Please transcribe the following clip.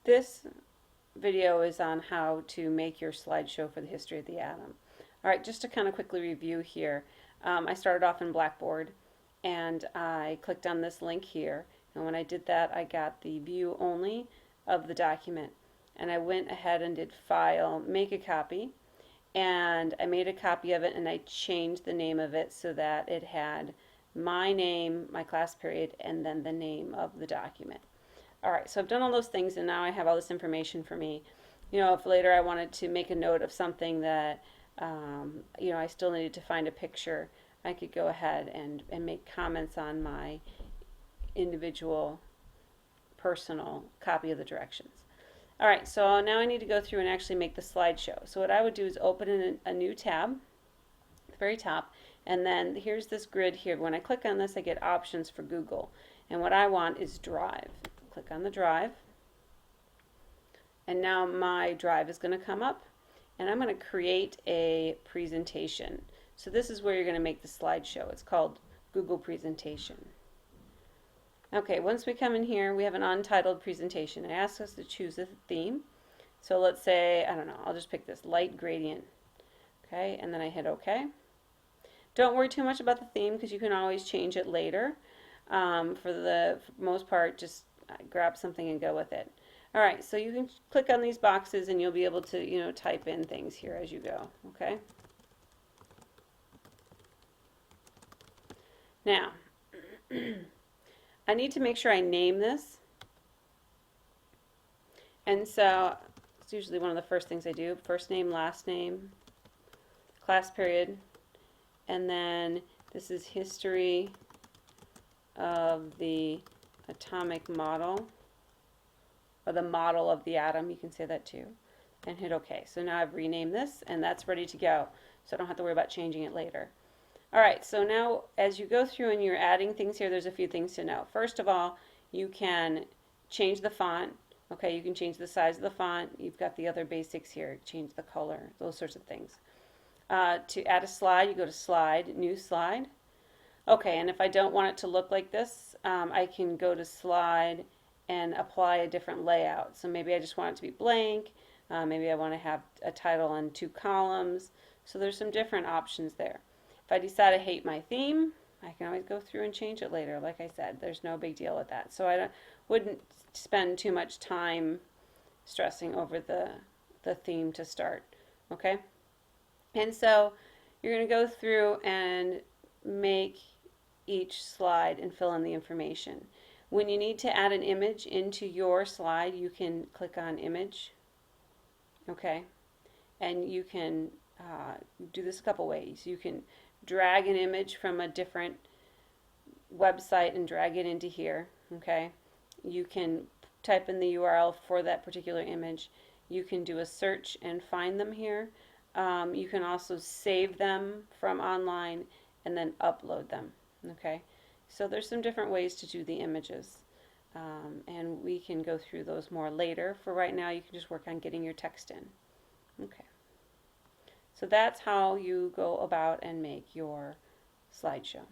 This video is on how to make your slideshow for the history of the atom. All right, just to kind of quickly review here, I started off in Blackboard and I clicked on this link here, and when I did that I got the view only of the document, and I went ahead and did File, Make a Copy, and I made a copy of it and I changed the name of it so that it had my name, my class period, and then the name of the document. Alright, so I've done all those things and now I have all this information for me. You know, if later I wanted to make a note of something that, you know, I still needed to find a picture, I could go ahead and make comments on my individual personal copy of the directions. Alright, so now I need to go through and actually make the slideshow. So what I would do is open a new tab at the very top, and then here's this grid here. When I click on this I get options for Google, and what I want is Drive. Click on the drive, and now my drive is going to come up, and I'm going to create a presentation. So this is where you're going to make the slideshow. It's called Google Presentation. Okay, once we come in here, we have an untitled presentation. It asks us to choose a theme. So let's say, I don't know, I'll just pick this light gradient. Okay, and then I hit OK. Don't worry too much about the theme because you can always change it later. For the most part, just grab something and go with it. Alright, so you can click on these boxes and you'll be able to, you know, type in things here as you go. Okay? Now, I need to make sure I name this. And so, it's usually one of the first things I do. First name, last name, class period, and then this is history of the atomic model, or the model of the atom, you can say that too, and hit OK. So now I've renamed this and that's ready to go, so I don't have to worry about changing it later. Alright, so now as you go through and you're adding things here, there's a few things to know. First of all, you can change the font. Okay, you can change the size of the font. You've got the other basics here, change the color, those sorts of things. To add a slide, you go to Slide, New Slide. Okay, and if I don't want it to look like this, I can go to Slide and apply a different layout. So maybe I just want it to be blank. Maybe I want to have a title and 2 columns. So there's some different options there. If I decide I hate my theme, I can always go through and change it later. Like I said, there's no big deal with that. So I wouldn't spend too much time stressing over the theme to start. Okay? And so you're going to go through and make each slide and fill in the information. When you need to add an image into your slide, you can click on Image. Okay? And you can do this a couple ways. You can drag an image from a different website and drag it into here. Okay? You can type in the URL for that particular image. You can do a search and find them here. You can also save them from online and then upload them. Okay, so there's some different ways to do the images, and we can go through those more later. For right now, you can just work on getting your text in. Okay, so that's how you go about and make your slideshow.